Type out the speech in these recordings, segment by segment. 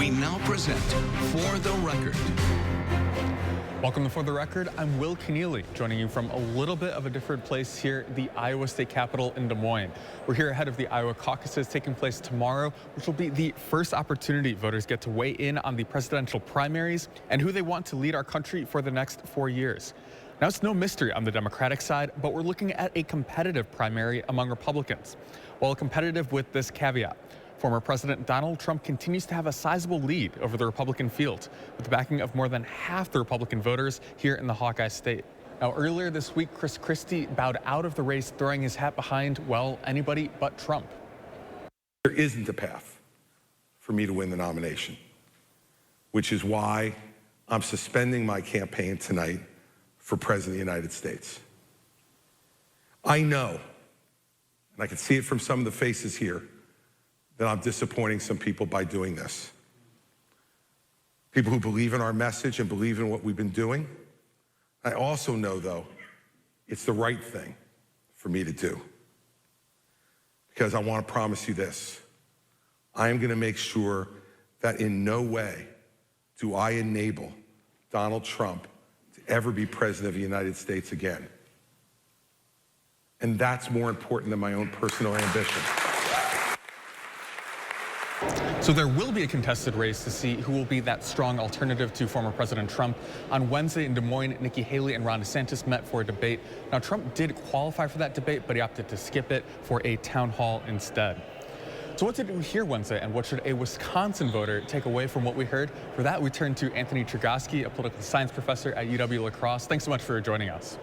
We now present For the Record. Welcome to For the Record. I'm Will Keneally, joining you from a little bit of a different place here, the Iowa State Capitol in Des Moines. We're here ahead of the Iowa caucuses taking place tomorrow, which will be the first opportunity voters get to weigh in on the presidential primaries and who they want to lead our country for the next 4 years. Now, it's no mystery on the Democratic side, but we're looking at a competitive primary among Republicans. Well, competitive with this caveat. Former President Donald Trump continues to have a sizable lead over the Republican field, with the backing of more than half the Republican voters here in the Hawkeye State. Now, earlier this week, Chris Christie bowed out of the race, throwing his hat behind, well, anybody but Trump. There isn't a path for me to win the nomination, which is why I'm suspending my campaign tonight for President of the United States. I know, and I can see it from some of the faces here, that I'm disappointing some people by doing this. People who believe in our message and believe in what we've been doing. I also know, though, it's the right thing for me to do. Because I want to promise you this. I am going to make sure that in no way do I enable Donald Trump to ever be president of the United States again. And that's more important than my own personal ambition. So there will be a contested race to see who will be that strong alternative to former President Trump. On Wednesday in Des Moines, Nikki Haley and Ron DeSantis met for a debate. Now, Trump did qualify for that debate, but he opted to skip it for a town hall instead. So what did we hear Wednesday, and what should a Wisconsin voter take away from what we heard? For that, we turn to Anthony Chergosky, a political science professor at UW-La Crosse. Thanks so much for joining us.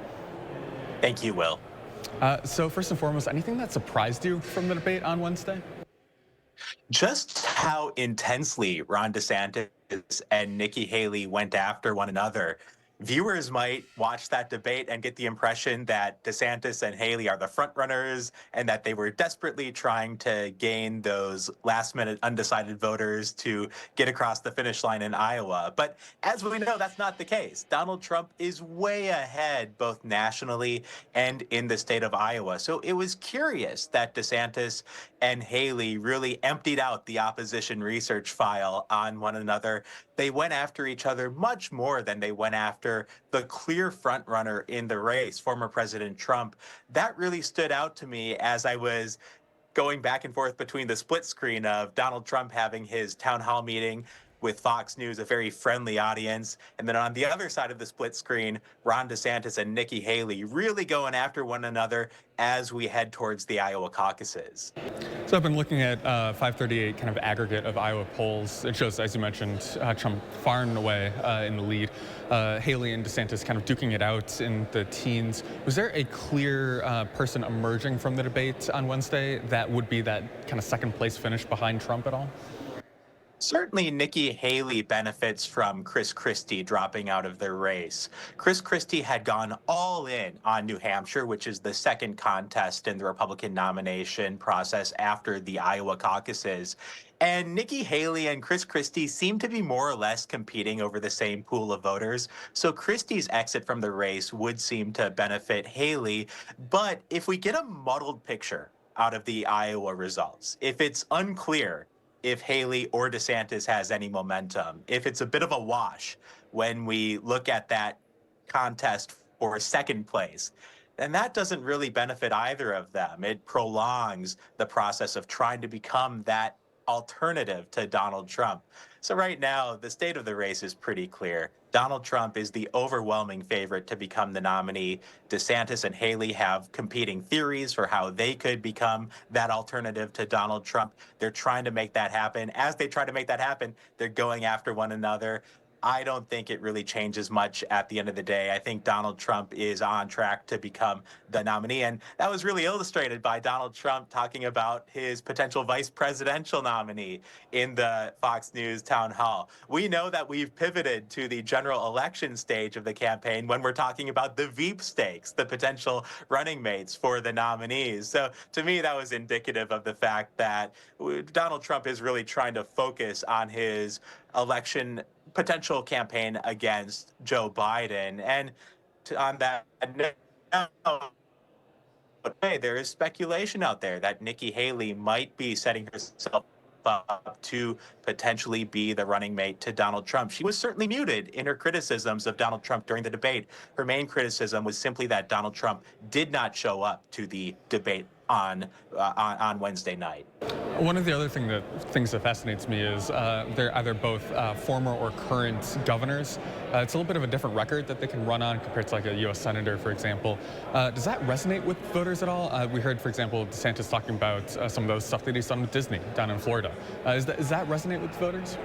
Thank you, Will. So first and foremost, anything that surprised you from the debate on Wednesday? Just how intensely Ron DeSantis and Nikki Haley went after one another. Viewers might watch that debate and get the impression that DeSantis and Haley are the frontrunners and that they were desperately trying to gain those last-minute undecided voters to get across the finish line in Iowa. But as we know, that's not the case. Donald Trump is way ahead both nationally and in the state of Iowa. So it was curious that DeSantis and Haley really emptied out the opposition research file on one another. They went after each other much more than they went after the clear frontrunner in the race, former President Trump. That really stood out to me as I was going back and forth between the split screen of Donald Trump having his town hall meeting with Fox News, a very friendly audience. And then on the other side of the split screen, Ron DeSantis and Nikki Haley really going after one another as we head towards the Iowa caucuses. So I've been looking at 538 kind of aggregate of Iowa polls. It shows, as you mentioned, Trump far and away in the lead. Haley and DeSantis kind of duking it out in the teens. Was there a clear person emerging from the debate on Wednesday that would be that kind of second place finish behind Trump at all? Certainly, Nikki Haley benefits from Chris Christie dropping out of the race. Chris Christie had gone all in on New Hampshire, which is the second contest in the Republican nomination process after the Iowa caucuses. And Nikki Haley and Chris Christie seem to be more or less competing over the same pool of voters. So Christie's exit from the race would seem to benefit Haley. But if we get a muddled picture out of the Iowa results, if it's unclear if Haley or DeSantis has any momentum, if it's a bit of a wash when we look at that contest for second place, then that doesn't really benefit either of them. It prolongs the process of trying to become that alternative to Donald Trump. So right now, the state of the race is pretty clear. Donald Trump is the overwhelming favorite to become the nominee. DeSantis and Haley have competing theories for how they could become that alternative to Donald Trump. They're trying to make that happen. As they try to make that happen, they're going after one another. I don't think it really changes much at the end of the day. I think Donald Trump is on track to become the nominee. And that was really illustrated by Donald Trump talking about his potential vice presidential nominee in the Fox News town hall. We know that we've pivoted to the general election stage of the campaign when we're talking about the Veep stakes, the potential running mates for the nominees. So to me, that was indicative of the fact that Donald Trump is really trying to focus on his election potential campaign against Joe Biden. And on that note, hey, there is speculation out there that Nikki Haley might be setting herself up to potentially be the running mate to Donald Trump. She was certainly muted in her criticisms of Donald Trump during the debate. Her main criticism was simply that Donald Trump did not show up to the debate on Wednesday night. One of the other things that fascinates me is they're either both former or current governors. It's a little bit of a different record that they can run on compared to like a U.S. senator, for example. Does that resonate with voters at all? We heard, for example, DeSantis talking about some of those stuff that he's done with Disney down in Florida. Does that resonate with voters?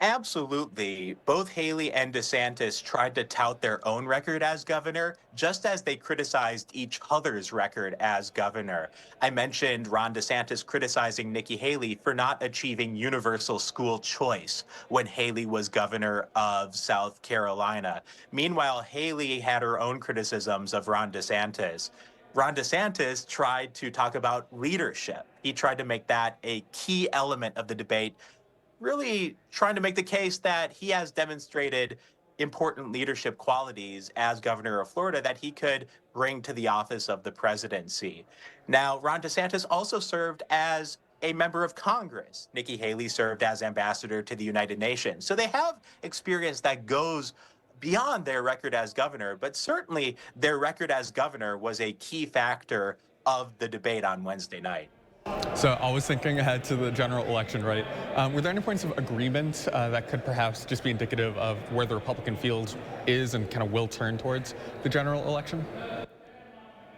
Absolutely. Both Haley and DeSantis tried to tout their own record as governor, just as they criticized each other's record as governor. I mentioned Ron DeSantis criticizing Nikki Haley for not achieving universal school choice when Haley was governor of South Carolina. Meanwhile, Haley had her own criticisms of Ron DeSantis. Ron DeSantis tried to talk about leadership. He tried to make that a key element of the debate, really trying to make the case that he has demonstrated important leadership qualities as governor of Florida that he could bring to the office of the presidency. Now, Ron DeSantis also served as a member of Congress. Nikki Haley served as ambassador to the United Nations. So they have experience that goes beyond their record as governor, but certainly their record as governor was a key factor of the debate on Wednesday night. So I was thinking ahead to the general election, right? Were there any points of agreement that could perhaps just be indicative of where the Republican field is and kind of will turn towards the general election?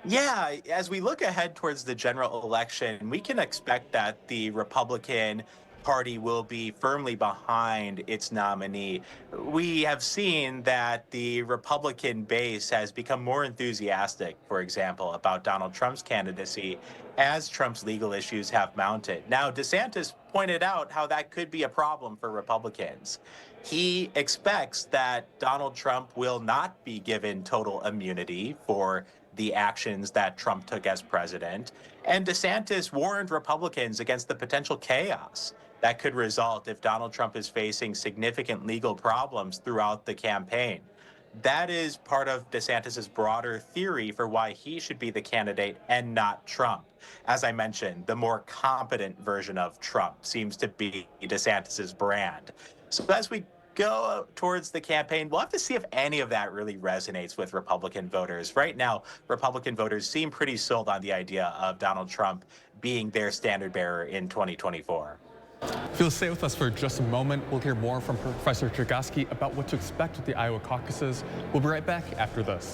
Yeah, as we look ahead towards the general election, we can expect that the Republican Party will be firmly behind its nominee. We have seen that the Republican base has become more enthusiastic, for example, about Donald Trump's candidacy as Trump's legal issues have mounted. Now, DeSantis pointed out how that could be a problem for Republicans. He expects that Donald Trump will not be given total immunity for the actions that Trump took as president. And DeSantis warned Republicans against the potential chaos that could result if Donald Trump is facing significant legal problems throughout the campaign. That is part of DeSantis's broader theory for why he should be the candidate and not Trump. As I mentioned, the more competent version of Trump seems to be DeSantis's brand. So as we go towards the campaign, we'll have to see if any of that really resonates with Republican voters. Right now, Republican voters seem pretty sold on the idea of Donald Trump being their standard bearer in 2024. If you'll stay with us for just a moment, we'll hear more from Professor Chergosky about what to expect with the Iowa caucuses. We'll be right back after this.